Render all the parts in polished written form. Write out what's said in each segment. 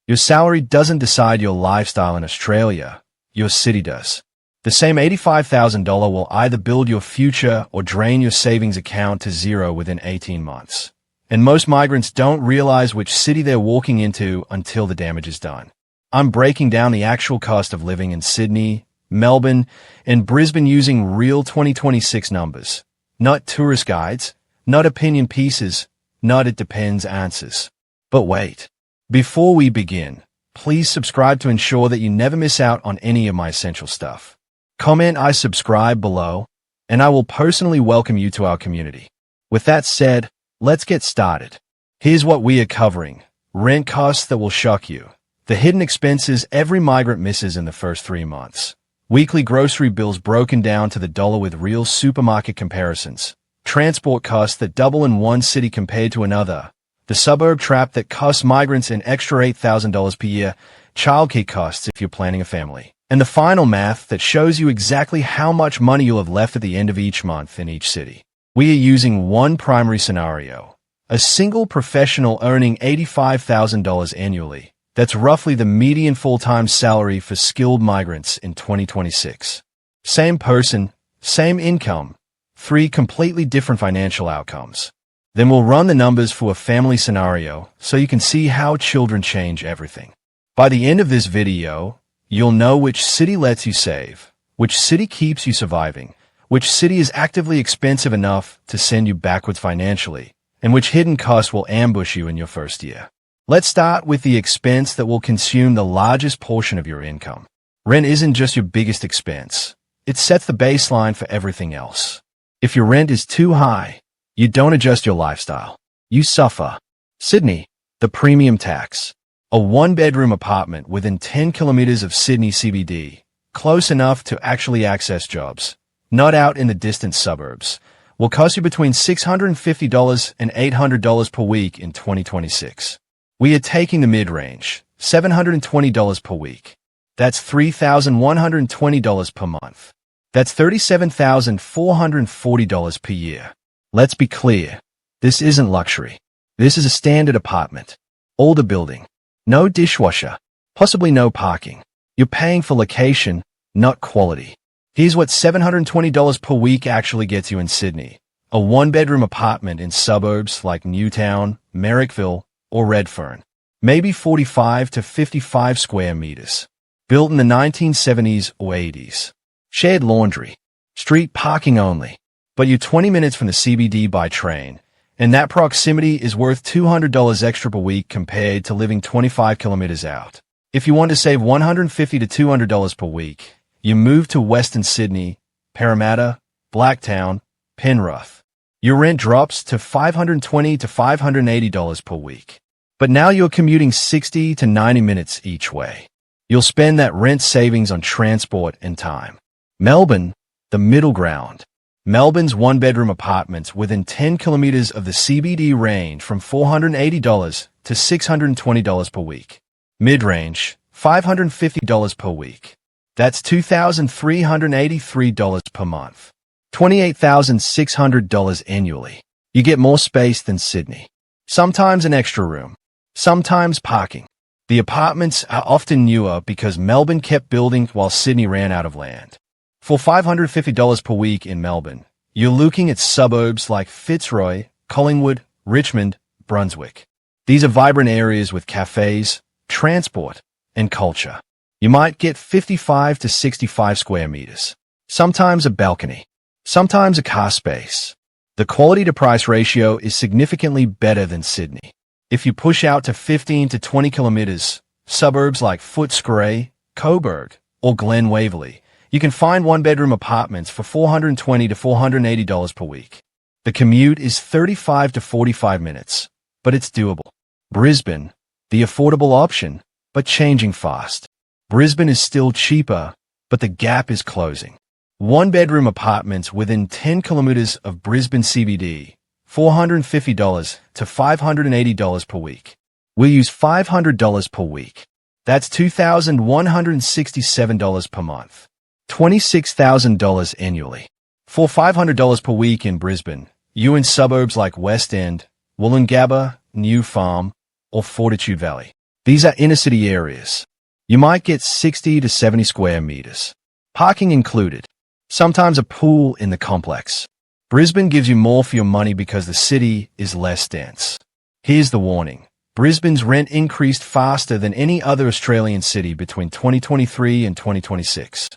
Your salary doesn't decide your lifestyle in Australia. Your city does. The same $85,000 will either build your future or drain your savings account to zero within 18 months. And most migrants don't realize which city they're walking into until the damage is done. I'm breaking down the actual cost of living in Sydney, Melbourne, and Brisbane using real 2026 numbers. Not tourist guides, not opinion pieces, not it depends answers. But wait. Before we begin, please subscribe to ensure that you never miss out on any of my essential stuff. Comment I subscribe below, and I will personally welcome you to our community. With that said, let's get started. Here's what we are covering. Rent costs that will shock you. The hidden expenses every migrant misses in the first 3 months. Weekly grocery bills broken down to the dollar with real supermarket comparisons. Transport costs that double in one city compared to another. The suburb trap that costs migrants an extra $8,000 per year. Childcare costs if you're planning a family. And the final math that shows you exactly how much money you'll have left at the end of each month in each city. We are using one primary scenario. A single professional earning $85,000 annually. That's roughly the median full-time salary for skilled migrants in 2026. Same person, same income. 3 completely different financial outcomes. Then we'll run the numbers for a family scenario so you can see how children change everything. By the end of this video, you'll know which city lets you save, which city keeps you surviving, which city is actively expensive enough to send you backwards financially, and which hidden costs will ambush you in your first year. Let's start with the expense that will consume the largest portion of your income. Rent isn't just your biggest expense. It sets the baseline for everything else. If your rent is too high, you don't adjust your lifestyle. You suffer. Sydney, the premium tax. A 1-bedroom apartment within 10 kilometers of Sydney CBD, close enough to actually access jobs, not out in the distant suburbs, will cost you between $650 and $800 per week in 2026. We are taking the mid-range, $720 per week. That's $3,120 per month. That's $37,440 per year. Let's be clear. This isn't luxury. This is a standard apartment. Older building. No dishwasher. Possibly no parking. You're paying for location, not quality. Here's what $720 per week actually gets you in Sydney. A 1-bedroom apartment in suburbs like Newtown, Merrickville, or Redfern. Maybe 45 to 55 square meters. Built in the 1970s or 80s. Shared laundry. Street parking only. But you're 20 minutes from the CBD by train, and that proximity is worth $200 extra per week compared to living 25 kilometers out. If you want to save $150 to $200 per week, you move to Western Sydney, Parramatta, Blacktown, Penrith. Your rent drops to $520 to $580 per week. But now you're commuting 60 to 90 minutes each way. You'll spend that rent savings on transport and time. Melbourne, the middle ground. Melbourne's 1-bedroom apartments within 10 kilometers of the CBD range from $480 to $620 per week. Mid-range, $550 per week. That's $2,383 per month. $28,600 annually. You get more space than Sydney. Sometimes an extra room. Sometimes parking. The apartments are often newer because Melbourne kept building while Sydney ran out of land. For $550 per week in Melbourne, you're looking at suburbs like Fitzroy, Collingwood, Richmond, Brunswick. These are vibrant areas with cafes, transport, and culture. You might get 55 to 65 square meters. Sometimes a balcony. Sometimes a car space. The quality-to-price ratio is significantly better than Sydney. If you push out to 15 to 20 kilometers, suburbs like Footscray, Coburg, or Glen Waverley, you can find 1-bedroom apartments for $420 to $480 per week. The commute is 35 to 45 minutes, but it's doable. Brisbane, the affordable option, but changing fast. Brisbane is still cheaper, but the gap is closing. 1-bedroom apartments within 10 kilometers of Brisbane CBD, $450 to $580 per week. We'll use $500 per week. That's $2,167 per month. $26,000 annually. For $500 per week in Brisbane, you in suburbs like West End, Wollongabba, New Farm, or Fortitude Valley. These are inner city areas. You might get 60 to 70 square meters. Parking included. Sometimes a pool in the complex. Brisbane gives you more for your money because the city is less dense. Here's the warning. Brisbane's rent increased faster than any other Australian city between 2023 and 2026.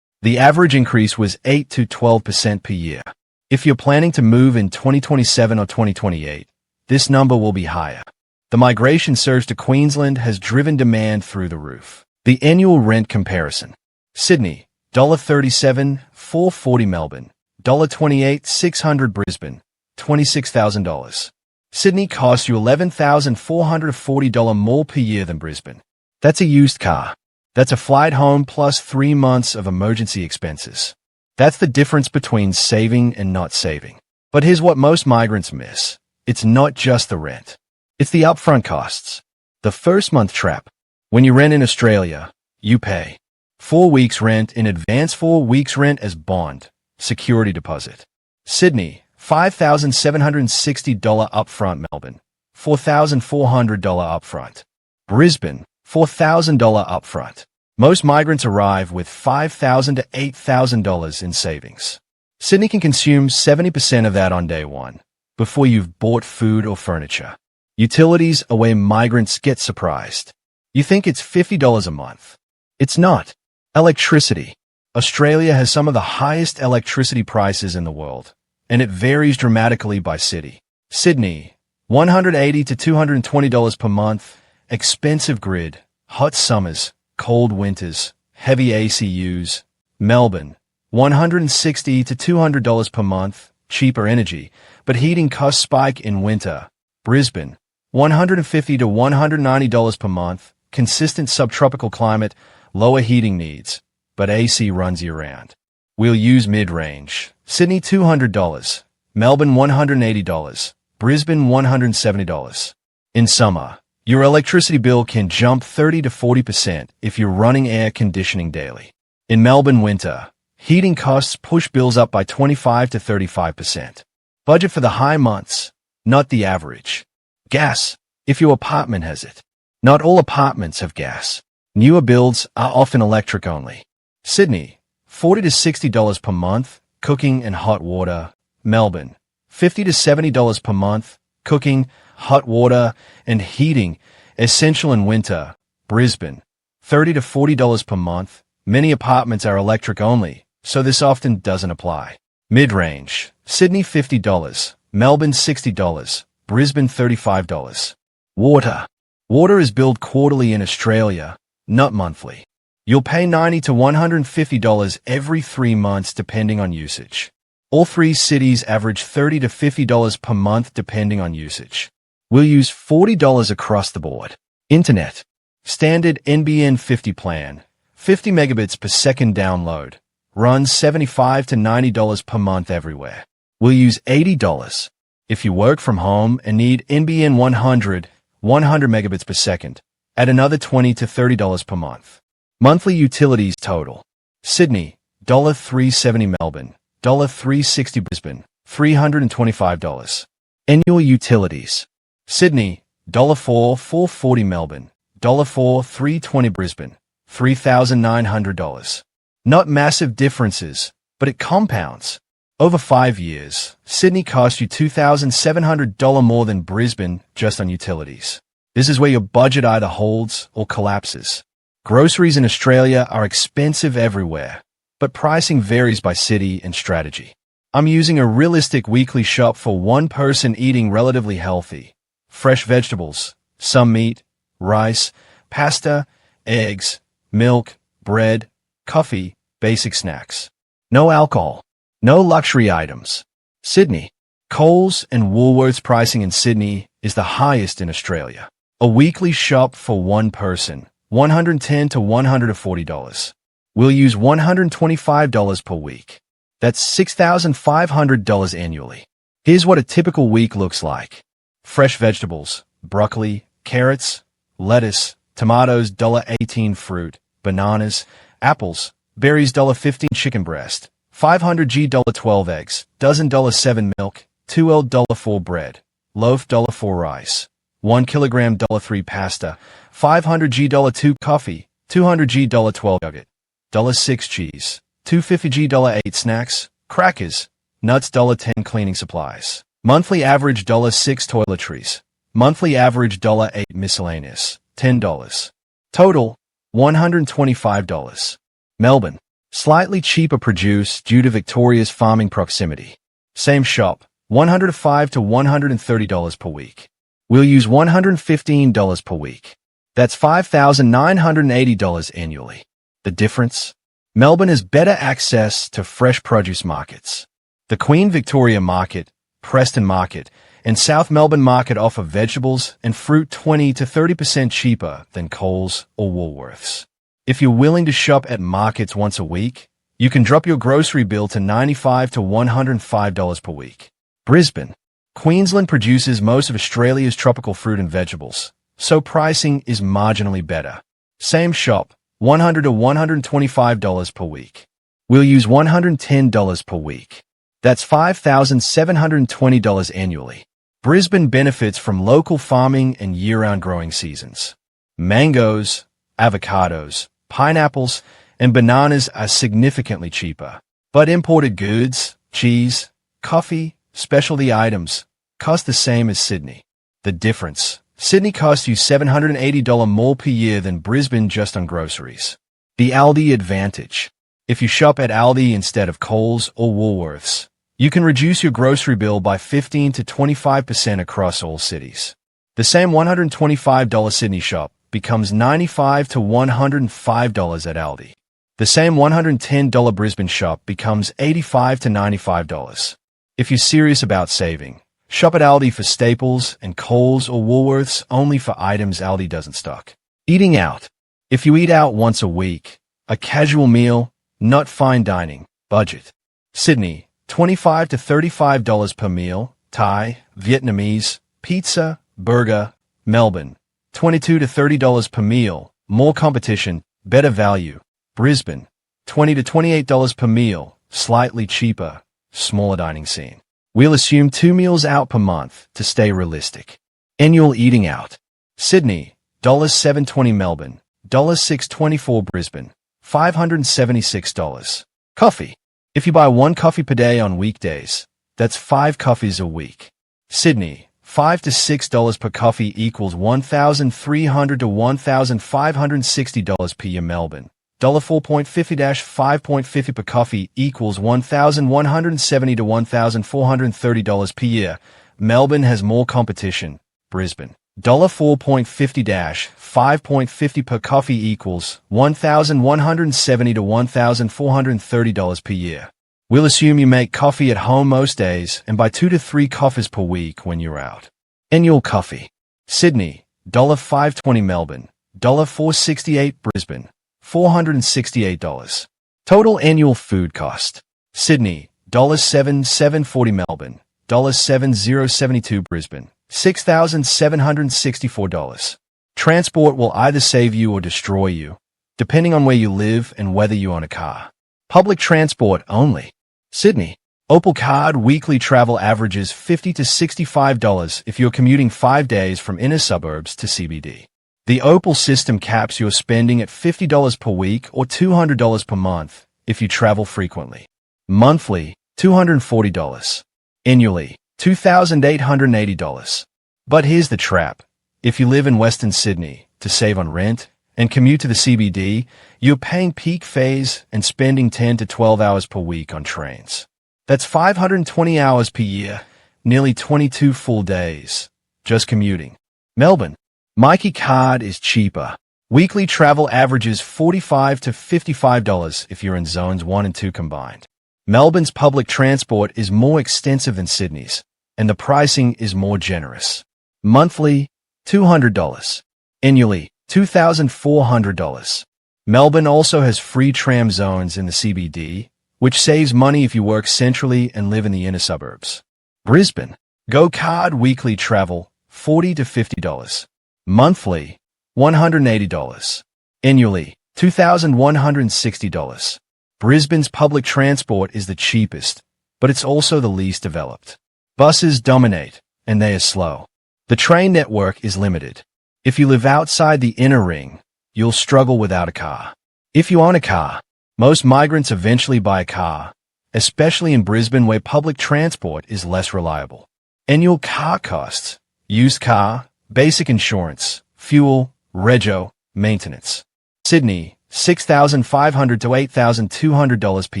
The average increase was 8 to 12% per year. If you're planning to move in 2027 or 2028, this number will be higher. The migration surge to Queensland has driven demand through the roof. The annual rent comparison. Sydney, $37, $440 Melbourne, $28, $600 Brisbane, $26,000. Sydney costs you $11,440 more per year than Brisbane. That's a used car. That's a flight home plus 3 months of emergency expenses. That's the difference between saving and not saving. But here's what most migrants miss. It's not just the rent. It's the upfront costs. The first month trap. When you rent in Australia, you pay 4 weeks rent in advance, 4 weeks rent as bond, security deposit. Sydney, $5,760 upfront. Melbourne, $4,400 upfront. Brisbane, $4,000 upfront. Most migrants arrive with $5,000 to $8,000 in savings. Sydney can consume 70% of that on day one, before you've bought food or furniture. Utilities are where migrants get surprised. You think it's $50 a month. It's not. Electricity. Australia has some of the highest electricity prices in the world, and it varies dramatically by city. Sydney, $180 to $220 per month, expensive grid, hot summers, cold winters, heavy AC use. Melbourne, $160 to $200 per month, cheaper energy, but heating costs spike in winter. Brisbane, $150 to $190 per month, consistent subtropical climate, lower heating needs, but AC runs year-round. We'll use mid-range. Sydney, $200, Melbourne, $180, Brisbane, $170. In summer, your electricity bill can jump 30 to 40% if you're running air conditioning daily. In Melbourne winter, heating costs push bills up by 25 to 35%. Budget for the high months, not the average. Gas, if your apartment has it. Not all apartments have gas. Newer builds are often electric only. Sydney, $40 to $60 per month, cooking and hot water. Melbourne, $50 to $70 per month, cooking, hot water, and heating, essential in winter. Brisbane, $30 to $40 per month. Many apartments are electric only, so this often doesn't apply. Mid-range. Sydney, $50, Melbourne, $60, Brisbane, $35. Water. Water is billed quarterly in Australia, not monthly. You'll pay $90 to $150 every 3 months depending on usage. All 3 cities average $30 to $50 per month depending on usage. We'll use $40 across the board. Internet. Standard NBN 50 plan, 50 megabits per second download, runs $75 to $90 per month everywhere. We'll use $80. If you work from home and need NBN 100 megabits per second, add another $20 to $30 per month. Monthly utilities total. Sydney, $370 Melbourne, $360 Brisbane, $325. Annual utilities. Sydney, $440 Melbourne, $320 Brisbane, $3,900. Not massive differences, but it compounds. Over 5 years, Sydney cost you $2,700 more than Brisbane just on utilities. This is where your budget either holds or collapses. Groceries in Australia are expensive everywhere, but pricing varies by city and strategy. I'm using a realistic weekly shop for one person eating relatively healthy. Fresh vegetables, some meat, rice, pasta, eggs, milk, bread, coffee, basic snacks. No alcohol. No luxury items. Sydney. Coles and Woolworths pricing in Sydney is the highest in Australia. A weekly shop for one person, $110 to $140. We'll use $125 per week. That's $6,500 annually. Here's what a typical week looks like. Fresh vegetables, broccoli, carrots, lettuce, tomatoes, $1.18 fruit, bananas, apples, berries, $1.15 chicken breast, 500 g $12 eggs, dozen $7 milk, 2L $4 bread, loaf $4 rice, 1 kilogram $3 pasta, 500 G $2 coffee, 200 G $12 yogurt, $6 cheese, 250 G $8 snacks, crackers, nuts $10 cleaning supplies. Monthly average $6 toiletries. Monthly average $8 miscellaneous, $10. Total, $125. Melbourne. Slightly cheaper produce due to Victoria's farming proximity. Same shop, $105 to $130 per week. We'll use $115 per week. That's $5,980 annually. The difference? Melbourne has better access to fresh produce markets. The Queen Victoria Market, Preston Market, and South Melbourne Market offer vegetables and fruit 20 to 30% cheaper than Coles or Woolworths. If you're willing to shop at markets once a week, you can drop your grocery bill to $95 to $105 per week. Brisbane. Queensland produces most of Australia's tropical fruit and vegetables, so pricing is marginally better. Same shop, $100 to $125 per week. We'll use $110 per week. That's $5,720 annually. Brisbane benefits from local farming and year-round growing seasons. Mangoes, avocados, pineapples, and bananas are significantly cheaper. But imported goods, cheese, coffee, specialty items cost the same as Sydney. The difference: Sydney costs you $780 more per year than Brisbane just on groceries. The Aldi advantage. If you shop at Aldi instead of Coles or Woolworths, you can reduce your grocery bill by 15 to 25% across all cities. The same $125 Sydney shop becomes $95 to $105 at Aldi. The same $110 Brisbane shop becomes $85 to $95. If you're serious about saving, shop at Aldi for staples and Coles or Woolworths only for items Aldi doesn't stock. Eating out. If you eat out once a week, a casual meal, not fine dining, budget. Sydney, $25 to $35 per meal, Thai, Vietnamese, pizza, burger. Melbourne, $22 to $30 per meal, more competition, better value. Brisbane, $20 to $28 per meal, slightly cheaper, smaller dining scene. We'll assume 2 meals out per month to stay realistic. Annual eating out. Sydney, $7.20 Melbourne, $6.24 Brisbane, $576. Coffee. If you buy 1 coffee per day on weekdays, that's 5 coffees a week. Sydney, $5 to $6 per coffee equals $1,300 to $1,560 per year. Melbourne, $4.50 to $5.50 per coffee equals $1,170 to $1,430 per year. Melbourne has more competition. Brisbane, $4.50 to $5.50 per coffee equals $1,170 to $1,430 per year. We'll assume you make coffee at home most days and buy 2 to 3 coffees per week when you're out. Annual coffee. Sydney, $5.20 Melbourne, $4.68 Brisbane, $468. Total annual food cost. Sydney, $7.40 Melbourne, $7.072 Brisbane, $6,764. Transport will either save you or destroy you, depending on where you live and whether you own a car. Public transport only. Sydney. Opal Card weekly travel averages $50 to $65 if you're commuting 5 days from inner suburbs to CBD. The Opal system caps your spending at $50 per week or $200 per month if you travel frequently. Monthly, $240. Annually, $2,880. But here's the trap. If you live in Western Sydney, to save on rent and commute to the CBD, you're paying peak fares and spending 10 to 12 hours per week on trains. That's 520 hours per year, nearly 22 full days, just commuting. Melbourne. Myki Card is cheaper. Weekly travel averages $45 to $55 if you're in zones 1 and 2 combined. Melbourne's public transport is more extensive than Sydney's, and the pricing is more generous. Monthly, $200. Annually, $2,400. Melbourne also has free tram zones in the CBD, which saves money if you work centrally and live in the inner suburbs. Brisbane. Go Card weekly travel, $40 to $50. Monthly, $180. Annually, $2,160. Brisbane's public transport is the cheapest, but it's also the least developed. Buses dominate, and they are slow. The train network is limited. If you live outside the inner ring, you'll struggle without a car. If you own a car, most migrants eventually buy a car, especially in Brisbane where public transport is less reliable. Annual car costs: used car, basic insurance, fuel, rego, maintenance. Sydney, $6,500 to $8,200 per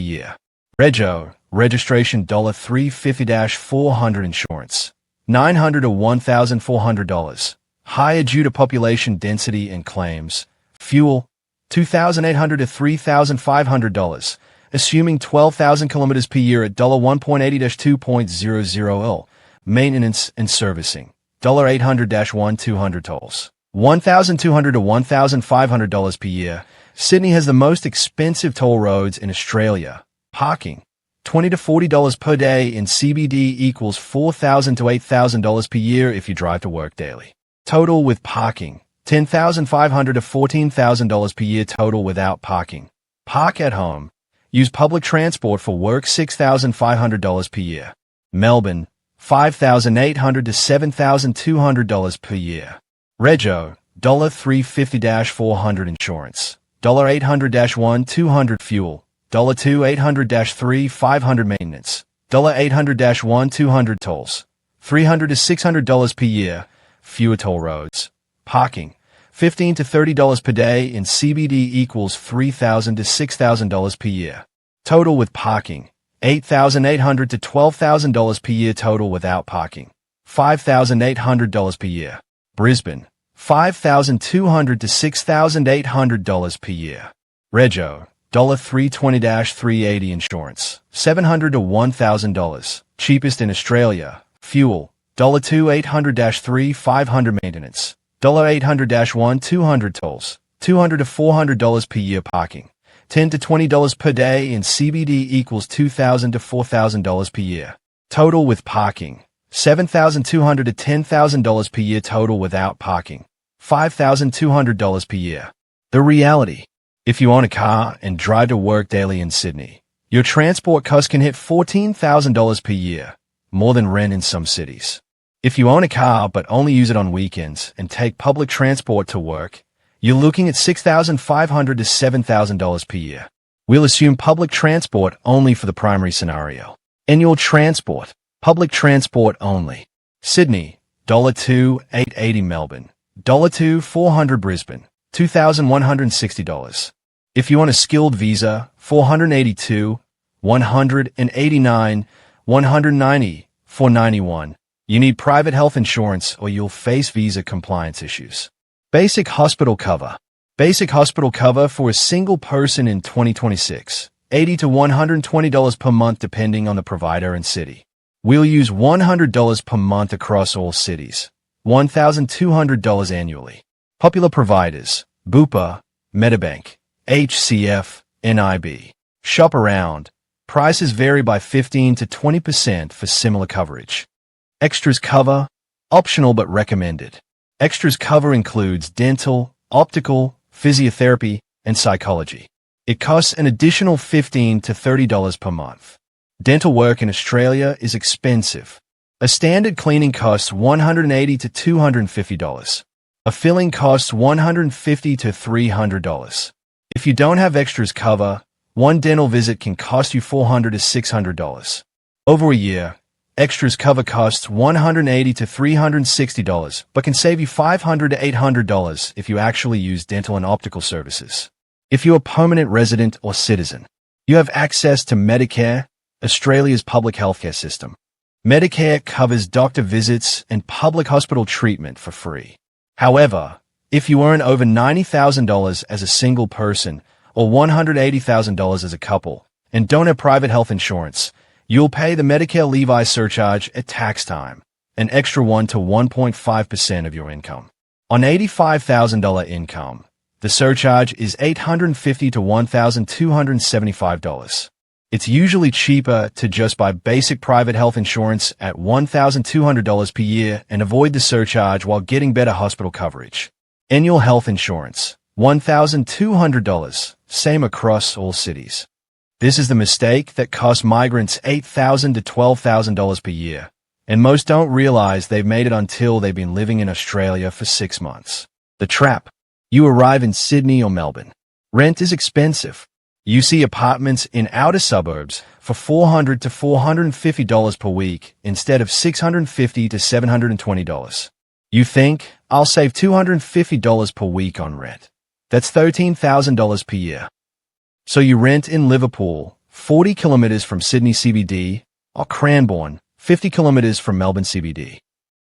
year. Rego, registration $350-400 insurance. $900 to $1,400. Higher due to population density and claims. Fuel, $2,800 to $3,500, assuming 12,000 kilometers per year at $1.80-2.00L. Maintenance and servicing, $800-1,200 tolls. $1,200 to $1,500 per year. Sydney has the most expensive toll roads in Australia. Parking, $20 to $40 per day in CBD equals $4,000 to $8,000 per year if you drive to work daily. Total with parking, $10,500 to $14,000 per year total without parking. Park at home. Use public transport for work, $6,500 per year. Melbourne, $5,800 to $7,200 per year. Rego, $350-400 insurance. $800-1,200 fuel. $2,800-3,500 maintenance. $800-1,200 tolls. $300 to $600 per year. Fewer toll roads. Parking, $15 to $30 per day in CBD equals $3,000 to $6,000 per year. Total with parking, $8,800 to $12,000 per year total without parking. $5,800 per year. Brisbane, $5,200 to $6,800 per year. Rego, $320-380 insurance. $700 to $1,000. Cheapest in Australia. Fuel, $2,800-3,500 maintenance. $800-1,200 tolls. $200 to $400 per year parking. $10 to $20 per day in CBD equals $2,000 to $4,000 per year. Total with parking, $7,200 to $10,000 per year total without parking. $5,200 per year. The reality: if you own a car and drive to work daily in Sydney, your transport costs can hit $14,000 per year, more than rent in some cities. If you own a car but only use it on weekends and take public transport to work, you're looking at $6,500 to $7,000 per year. We'll assume public transport only for the primary scenario. Annual transport, public transport only. Sydney, $2,880 Melbourne, $2,400 Brisbane, $2,160. If you want a skilled visa, $482, $189, $190, $491. You need private health insurance or you'll face visa compliance issues. Basic hospital cover. Basic hospital cover for a single person in 2026, $80 to $120 per month depending on the provider and city. We'll use $100 per month across all cities, $1,200 annually. Popular providers: Bupa, Medibank, HCF, NIB. Shop around. Prices vary by 15 to 20% for similar coverage. Extras cover, optional but recommended. Extras cover includes dental, optical, physiotherapy, and psychology. It costs an additional $15 to $30 per month. Dental work in Australia is expensive. A standard cleaning costs $180 to $250. A filling costs $150 to $300. If you don't have extras cover, one dental visit can cost you $400 to $600. Over a year, extras cover costs $180 to $360, but can save you $500 to $800 if you actually use dental and optical services. If you're a permanent resident or citizen, you have access to Medicare, Australia's public healthcare system. Medicare covers doctor visits and public hospital treatment for free. However, if you earn over $90,000 as a single person or $180,000 as a couple and don't have private health insurance, you'll pay the Medicare Levi surcharge at tax time, an extra 1 to 1.5% of your income. On $85,000 income, the surcharge is $850 to $1,275. It's usually cheaper to just buy basic private health insurance at $1,200 per year and avoid the surcharge while getting better hospital coverage. Annual health insurance, $1,200, same across all cities. This is the mistake that costs migrants $8,000 to $12,000 per year. And most don't realize they've made it until they've been living in Australia for 6 months. The trap. You arrive in Sydney or Melbourne. Rent is expensive. You see apartments in outer suburbs for $400 to $450 per week instead of $650 to $720. You think, I'll save $250 per week on rent. That's $13,000 per year. So you rent in Liverpool, 40 kilometers from Sydney CBD, or Cranbourne, 50 kilometers from Melbourne CBD.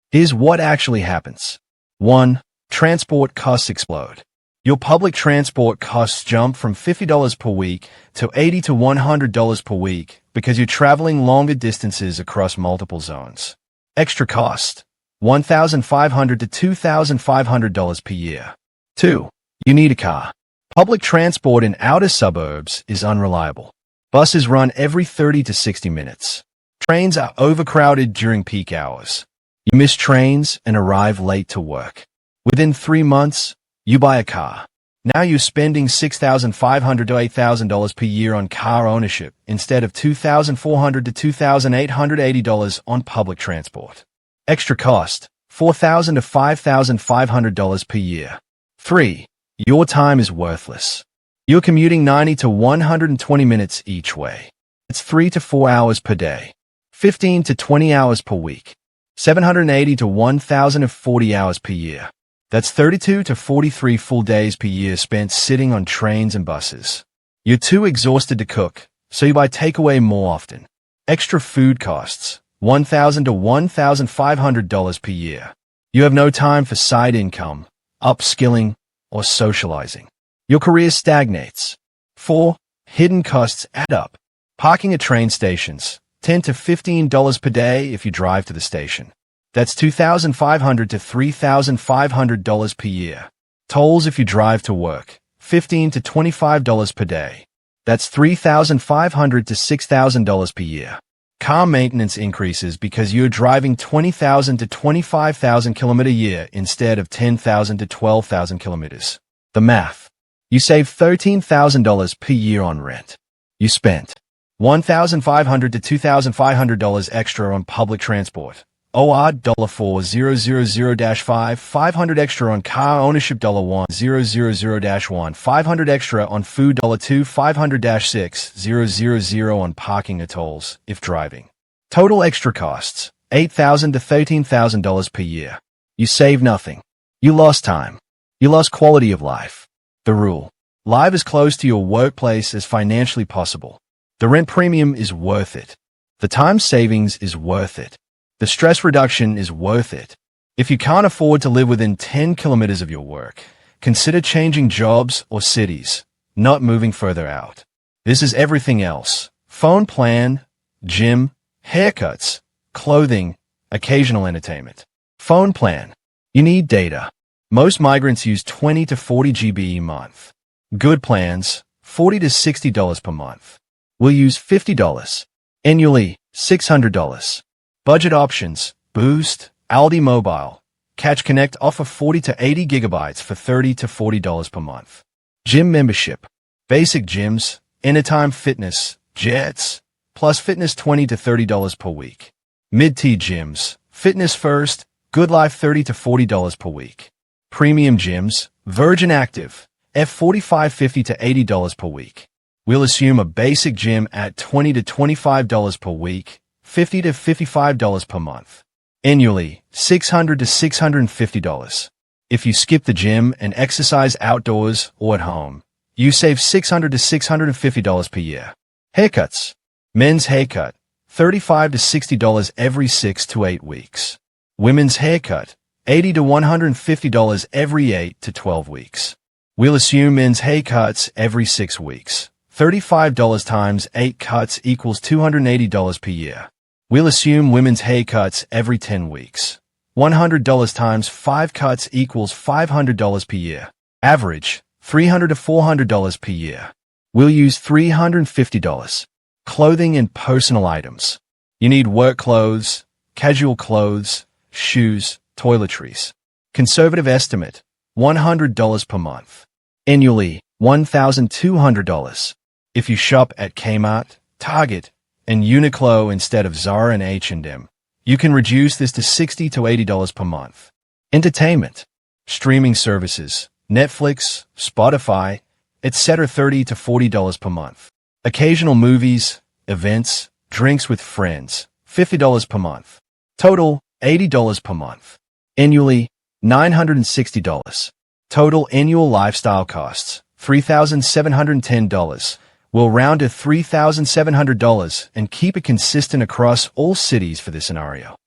Here's what actually happens. 1. Transport costs explode. Your public transport costs jump from $50 per week to $80 to $100 per week because you're traveling longer distances across multiple zones. Extra cost. $1,500 to $2,500 per year. 2. You need a car. Public transport in outer suburbs is unreliable. Buses run every 30 to 60 minutes. Trains are overcrowded during peak hours. You miss trains and arrive late to work. Within 3 months, you buy a car. Now you're spending $6,500 to $8,000 per year on car ownership instead of $2,400 to $2,880 on public transport. Extra cost, $4,000 to $5,500 per year. 3. Your time is worthless. You're commuting 90 to 120 minutes each way. It's 3 to 4 hours per day. 15 to 20 hours per week. 780 to 1,040 hours per year. That's 32 to 43 full days per year spent sitting on trains and buses. You're too exhausted to cook, so you buy takeaway more often. Extra food costs, $1,000 to $1,500 per year. You have no time for side income, upskilling, or socializing. Your career stagnates. 4. Hidden costs add up. Parking at train stations, $10 to $15 per day if you drive to the station. That's $2,500 to $3,500 per year. Tolls if you drive to work, $15 to $25 per day. That's $3,500 to $6,000 per year. Car maintenance increases because you're driving 20,000 to 25,000 kilometers a year instead of 10,000 to 12,000 kilometers. The math. You save $13,000 per year on rent. You spent $1,500 to $2,500 extra on public transport. OR $4,000-5, $500 extra on car ownership $1,000-1, $500 extra on food $2, $500-6,000 on parking or tolls if driving. Total extra costs, $8,000 to $13,000 per year. You save nothing. You lost time. You lost quality of life. The rule. Live as close to your workplace as financially possible. The rent premium is worth it. The time savings is worth it. The stress reduction is worth it. If you can't afford to live within 10 kilometers of your work, consider changing jobs or cities, not moving further out. This is everything else. Phone plan, gym, haircuts, clothing, occasional entertainment. Phone plan. You need data. Most migrants use 20 to 40 GB a month. Good plans, $40 to $60 per month. We'll use $50. Annually, $600. Budget options, Boost, Aldi Mobile. Catch Connect offer 40 to 80 gigabytes for $30 to $40 per month. Gym membership. Basic gyms, Anytime Fitness, Jets, plus Fitness $20 to $30 per week. Mid-tier gyms, Fitness First, Good Life $30 to $40 per week. Premium gyms, Virgin Active, F45 $50 to $80 per week. We'll assume a basic gym at $20 to $25 per week, $50 to $55 per month. Annually, $600 to $650. If you skip the gym and exercise outdoors or at home, you save $600 to $650 per year. Haircuts. Men's haircut, $35 to $60 every 6 to 8 weeks. Women's haircut, $80 to $150 every 8 to 12 weeks. We'll assume men's haircuts every 6 weeks. $35 times 8 cuts equals $280 per year. We'll assume women's haircuts every 10 weeks. $100 times 5 cuts equals $500 per year. Average, $300 to $400 per year. We'll use $350. Clothing and personal items. You need work clothes, casual clothes, shoes, toiletries. Conservative estimate, $100 per month. Annually, $1,200. If you shop at Kmart, Target, and Uniqlo instead of Zara and H&M, You can reduce this to $60 to $80 per month. Entertainment, streaming services, Netflix, Spotify, etc. $30 to $40 per month. Occasional movies, events, drinks with friends, $50 per month. Total, $80 per month. Annually, $960. Total annual lifestyle costs, $3,710. We'll round to $3,700 and keep it consistent across all cities for this scenario.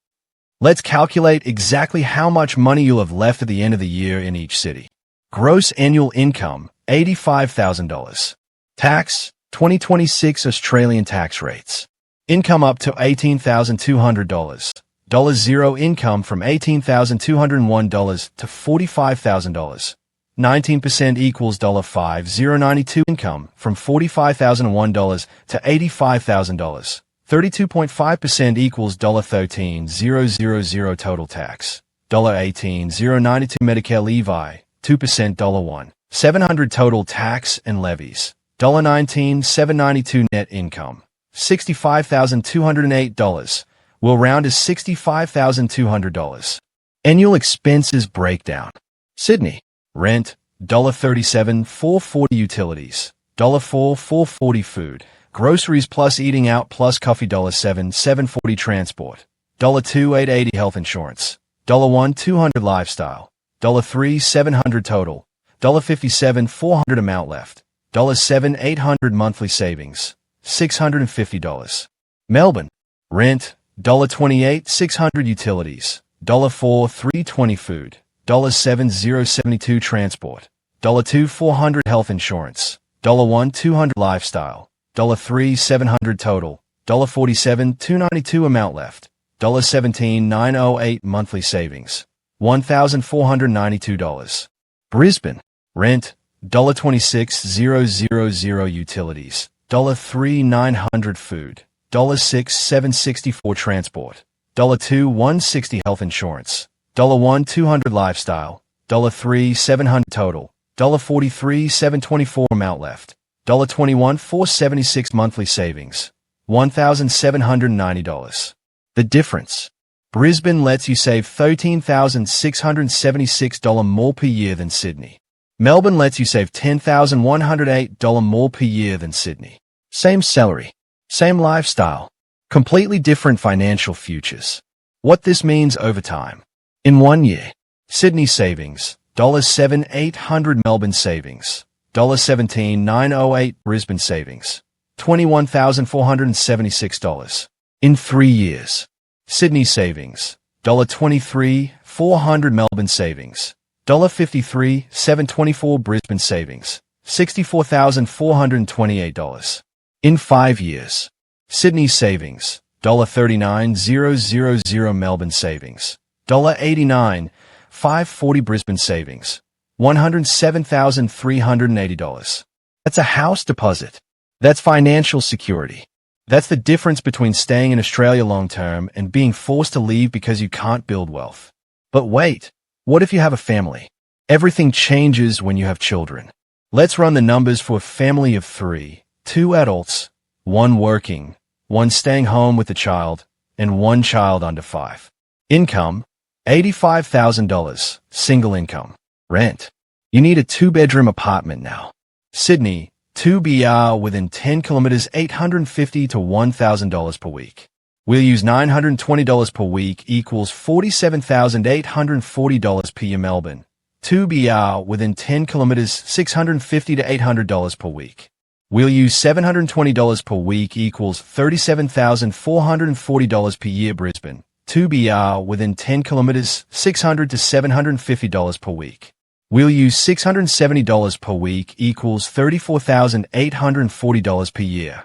Let's calculate exactly how much money you'll have left at the end of the year in each city. Gross annual income, $85,000. Tax, 2026 Australian tax rates. Income up to $18,200. $0 income from $18,201 to $45,000. 19% equals $5,092 income from $45,001 to $85,000. 32.5% equals $13,000 total tax. $18,092 Medicare levy, 2% $1,700 total tax and levies. $19,792 net income. $65,208. We'll round to $65,200. Annual expenses breakdown. Sydney. Rent, $37, $4.40 utilities, $4, $4.40 food, groceries plus eating out plus coffee, $7, $7.40 transport, $2, $8.80 health insurance, $1, $200 lifestyle, $3, $700 total, $57, $400 amount left, $7, $800 monthly savings, $650. Melbourne. Rent, $28, $600 utilities, $4, $3.20 food, $7,072 transport, $2, $400 health insurance, $1, $200 lifestyle, $3, $700 total, $47, $292 amount left, $17, $908 monthly savings, $1,492. Brisbane. Rent, $26,000 utilities, $3, $900 food, $6, $764 transport, $2, $160 health insurance, $1, $200 lifestyle, $3, $700 total, $43, $724 amount left, $21, $476 monthly savings, $1,790. The difference. Brisbane lets you save $13,676 more per year than Sydney. Melbourne lets you save $10,108 more per year than Sydney. Same salary, same lifestyle, completely different financial futures. What this means over time. In 1 year, Sydney savings, $7,800 Melbourne savings, $17,908 Brisbane savings, $21,476. In 3 years, Sydney savings, $23,400 Melbourne savings, $53,724 Brisbane savings, $64,428. In 5 years, Sydney savings, $39,000 Melbourne savings, $89,540 Brisbane savings, $107,380. That's a house deposit. That's financial security. That's the difference between staying in Australia long-term and being forced to leave because you can't build wealth. But wait, what if you have a family? Everything changes when you have children. Let's run the numbers for a family of 3, 2 adults, 1 working, 1 staying home with a child, and 1 child under 5. Income, $85,000, single income. Rent. You need a 2-bedroom apartment now. Sydney, 2BR within 10 kilometers, $850 to $1,000 per week. We'll use $920 per week equals $47,840 per year. Melbourne, 2BR within 10 kilometers, $650 to $800 per week. We'll use $720 per week equals $37,440 per year. Brisbane, 2BR within 10 kilometers, $600 to $750 per week. We'll use $670 per week equals $34,840 per year.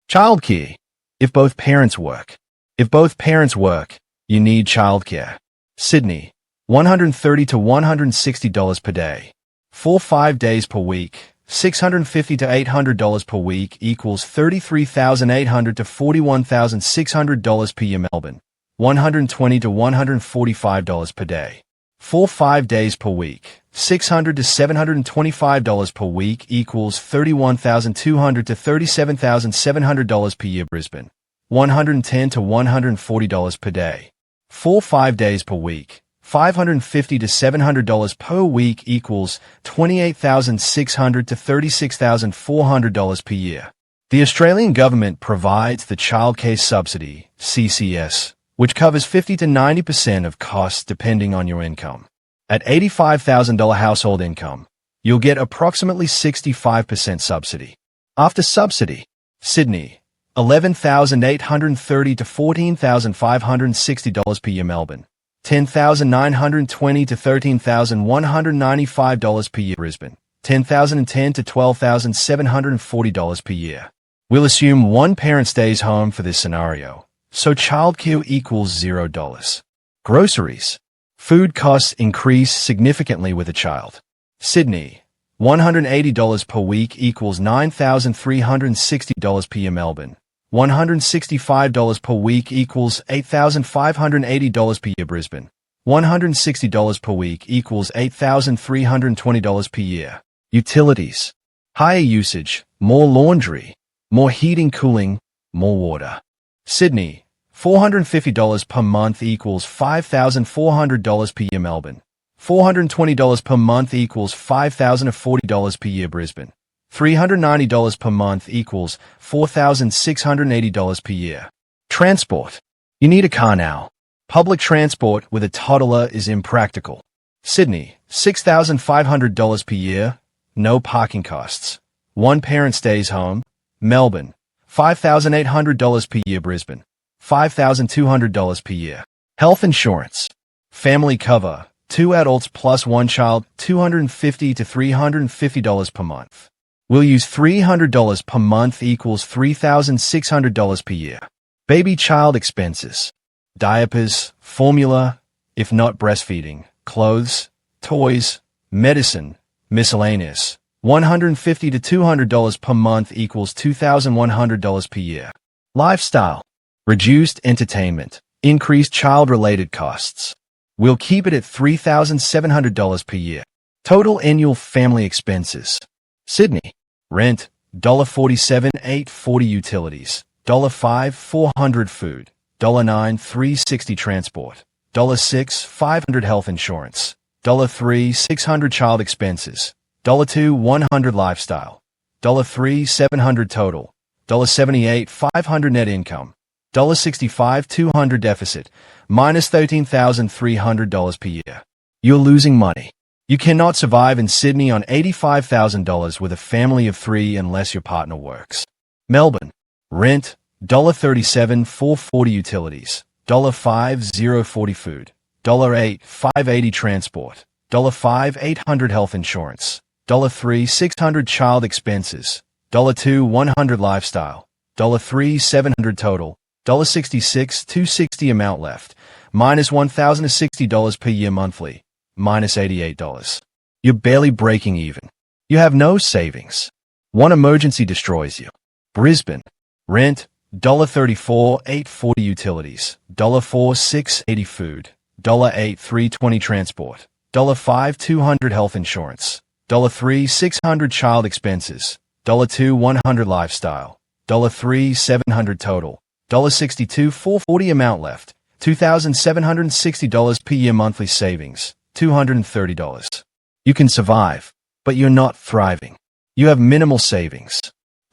Childcare. If both parents work. If both parents work, you need childcare. Sydney, $130 to $160 per day. 4-5 days per week, $650 to $800 per week equals $33,800 to $41,600 per year. Melbourne, $120 to $145 per day. 4-5 days per week, $600 to $725 per week equals $31,200 to $37,700 per year. Brisbane, $110 to $140 per day. 4 5 days per week, $550 to $700 per week equals $28,600 to $36,400 per year. The Australian government provides the Childcare Subsidy, CCS, which covers 50 to 90% of costs depending on your income. At $85,000 household income, you'll get approximately 65% subsidy. After subsidy, Sydney, $11,830 to $14,560 per year. Melbourne, $10,920 to $13,195 per year. Brisbane, $10,010 to $12,740 per year. We'll assume one parent stays home for this scenario, so childcare equals $0. Groceries. Food costs increase significantly with a child. Sydney, $180 per week equals $9,360 per year. Melbourne, $165 per week equals $8,580 per year. Brisbane, $160 per week equals $8,320 per year. Utilities. Higher usage, more laundry, more heating, cooling, more water. Sydney, $450 per month equals $5,400 per year. Melbourne, $420 per month equals $5,040 per year. Brisbane, $390 per month equals $4,680 per year. Transport. You need a car now. Public transport with a toddler is impractical. Sydney, $6,500 per year, no parking costs. One parent stays home. Melbourne, $5,800 per year. Brisbane, $5,200 per year. Health insurance. Family cover, 2 adults plus 1 child, $250 to $350 per month. We'll use $300 per month equals $3,600 per year. Baby child expenses. Diapers, formula, if not breastfeeding, clothes, toys, medicine, miscellaneous. $150 to $200 per month equals $2,100 per year. Lifestyle. Reduced entertainment. Increased child-related costs. We'll keep it at $3,700 per year. Total annual family expenses. Sydney. Rent, $47,840 utilities, $5,400 food, $9,360 transport, $6,500 health insurance, $3,600 child expenses, $2,100 lifestyle, $3,700 total, $78,500 net income, $65,200 deficit, minus $13,300 per year. You're losing money. You cannot survive in Sydney on $85,000 with a family of 3 unless your partner works. Melbourne. Rent, $37,440 utilities, $5,040 food, $8,580 transport, $5,800 health insurance, $3,600 child expenses, $2,100 lifestyle, $3,700 total, $66,260 amount left, minus $1,060 per year monthly, minus $88. You're barely breaking even. You have no savings. One emergency destroys you. Brisbane. Rent, $34,840 utilities, $4,680 food, $8,320 transport, $5,200 health insurance, $3,600 child expenses, $2,100 lifestyle, $3,700 total, $62,440 amount left, $2,760 per year monthly savings, $230. You can survive, but you're not thriving. You have minimal savings.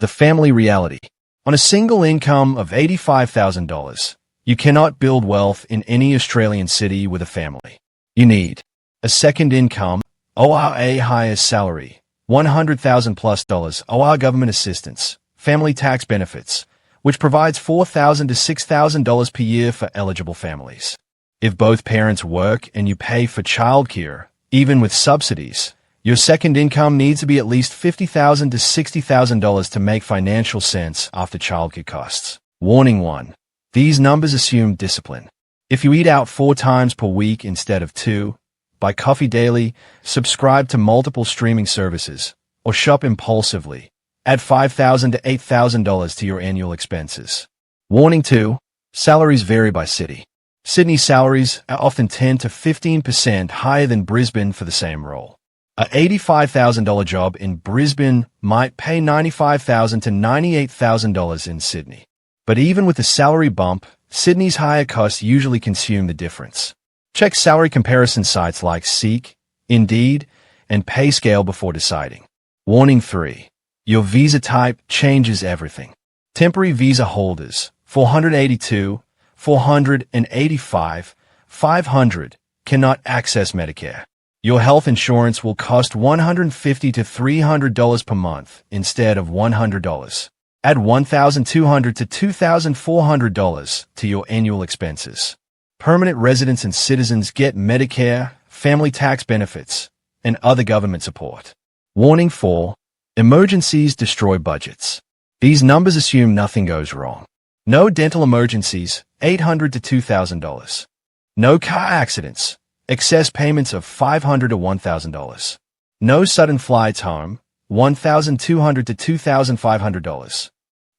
The family reality. On a single income of $85,000, you cannot build wealth in any Australian city with a family. You need a second income, ORA higher salary, $100,000 plus OR government assistance, family tax benefits, which provides $4,000 to $6,000 per year for eligible families. If both parents work and you pay for childcare, even with subsidies, your second income needs to be at least $50,000 to $60,000 to make financial sense after childcare costs. Warning 1. These numbers assume discipline. If you eat out 4 times per week instead of 2, buy coffee daily, subscribe to multiple streaming services, or shop impulsively, add $5,000 to $8,000 to your annual expenses. Warning 2. Salaries vary by city. Sydney salaries are often 10 to 15% higher than Brisbane for the same role. A $85,000 job in Brisbane might pay $95,000 to $98,000 in Sydney. But even with the salary bump, Sydney's higher costs usually consume the difference. Check salary comparison sites like Seek, Indeed, and PayScale before deciding. Warning 3. Your visa type changes everything. Temporary visa holders, 482, 485, 500, cannot access Medicare. Your health insurance will cost $150 to $300 per month instead of $100. Add $1,200 to $2,400 to your annual expenses. Permanent residents and citizens get Medicare, family tax benefits, and other government support. Warning 4. Emergencies destroy budgets. These numbers assume nothing goes wrong. No dental emergencies, $800 to $2,000. No car accidents, excess payments of $500 to $1,000. No sudden flights home, $1,200 to $2,500.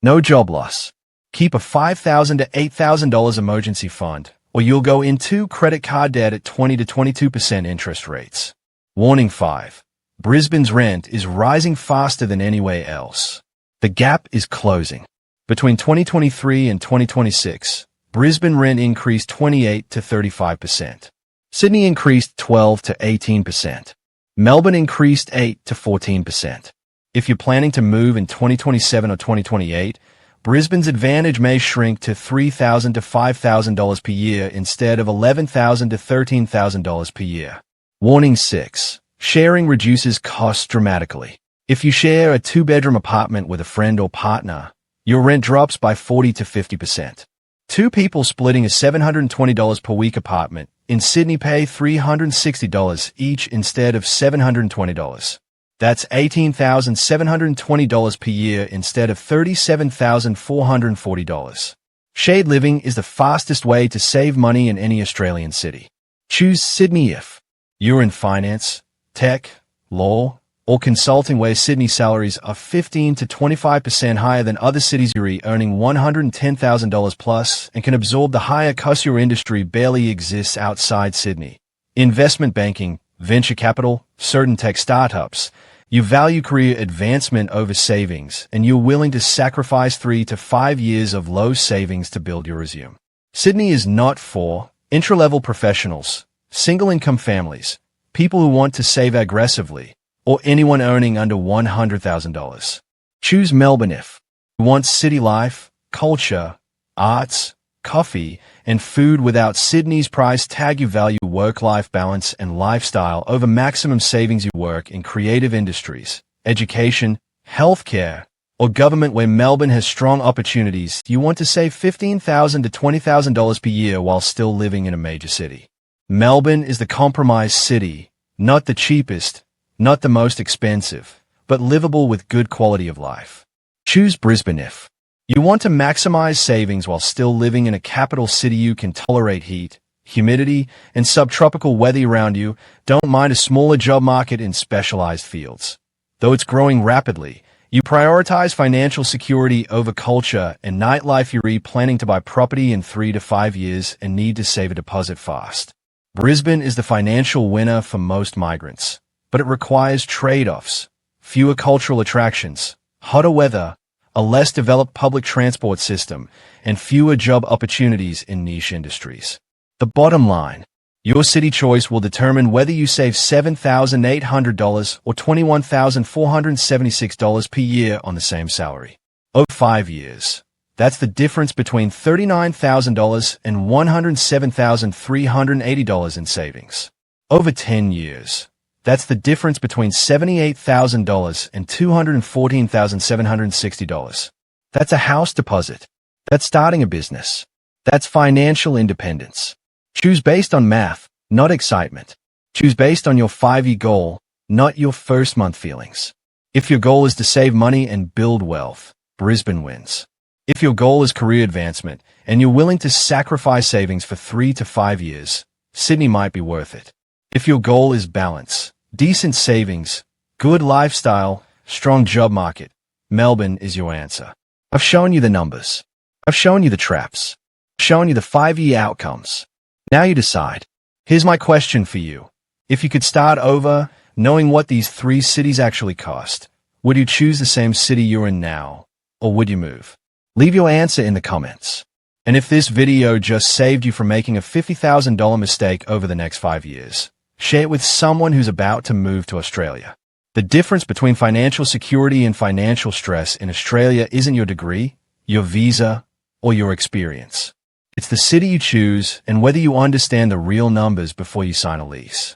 No job loss. Keep a $5,000 to $8,000 emergency fund, or you'll go into credit card debt at 20 to 22% interest rates. Warning 5. Brisbane's rent is rising faster than anywhere else. The gap is closing. Between 2023 and 2026, Brisbane rent increased 28 to 35%. Sydney increased 12 to 18%. Melbourne increased 8 to 14%. If you're planning to move in 2027 or 2028, Brisbane's advantage may shrink to $3,000 to $5,000 per year instead of $11,000 to $13,000 per year. Warning 6. Sharing reduces costs dramatically. If you share a 2-bedroom apartment with a friend or partner, your rent drops by 40 to 50%. 2 people splitting a $720 per week apartment in Sydney pay $360 each instead of $720. That's $18,720 per year instead of $37,440. Shared living is the fastest way to save money in any Australian city. Choose Sydney if you're in finance, tech, law, or consulting, where Sydney salaries are 15 to 25% higher than other cities. You're earning $110,000 plus and can absorb the higher costs. Your industry barely exists outside Sydney. Investment banking, venture capital, certain tech startups. You value career advancement over savings, and you're willing to sacrifice 3 to 5 years of low savings to build your resume. Sydney is not for entry-level professionals, single-income families, people who want to save aggressively, or anyone earning under $100,000. Choose Melbourne if you want city life, culture, arts, coffee, and food without Sydney's price tag. You value work-life balance and lifestyle over maximum savings. You work in creative industries, education, healthcare, or government, where Melbourne has strong opportunities. You want to save $15,000 to $20,000 per year while still living in a major city. Melbourne is the compromise city, not the cheapest, not the most expensive, but livable with good quality of life. Choose Brisbane if you want to maximize savings while still living in a capital city. You can tolerate heat, humidity, and subtropical weather around you. Don't mind a smaller job market in specialized fields. Though it's growing rapidly, you prioritize financial security over culture and nightlife. You're planning to buy property in 3 to 5 years and need to save a deposit fast. Brisbane is the financial winner for most migrants, but it requires trade-offs: fewer cultural attractions, hotter weather, a less developed public transport system, and fewer job opportunities in niche industries. The bottom line: your city choice will determine whether you save $7,800 or $21,476 per year on the same salary. Over 5 years, that's the difference between $39,000 and $107,380 in savings. Over 10 years, that's the difference between $78,000 and $214,760. That's a house deposit. That's starting a business. That's financial independence. Choose based on math, not excitement. Choose based on your 5-year goal, not your first month feelings. If your goal is to save money and build wealth, Brisbane wins. If your goal is career advancement and you're willing to sacrifice savings for 3 to 5 years, Sydney might be worth it. If your goal is balance, decent savings, good lifestyle, strong job market, Melbourne is your answer. I've shown you the numbers. I've shown you the traps. I've shown you the 5-year outcomes. Now you decide. Here's my question for you. If you could start over, knowing what these 3 cities actually cost, would you choose the same city you're in now, or would you move? Leave your answer in the comments. And if this video just saved you from making a $50,000 mistake over the next 5 years, share it with someone who's about to move to Australia. The difference between financial security and financial stress in Australia isn't your degree, your visa, or your experience. It's the city you choose and whether you understand the real numbers before you sign a lease.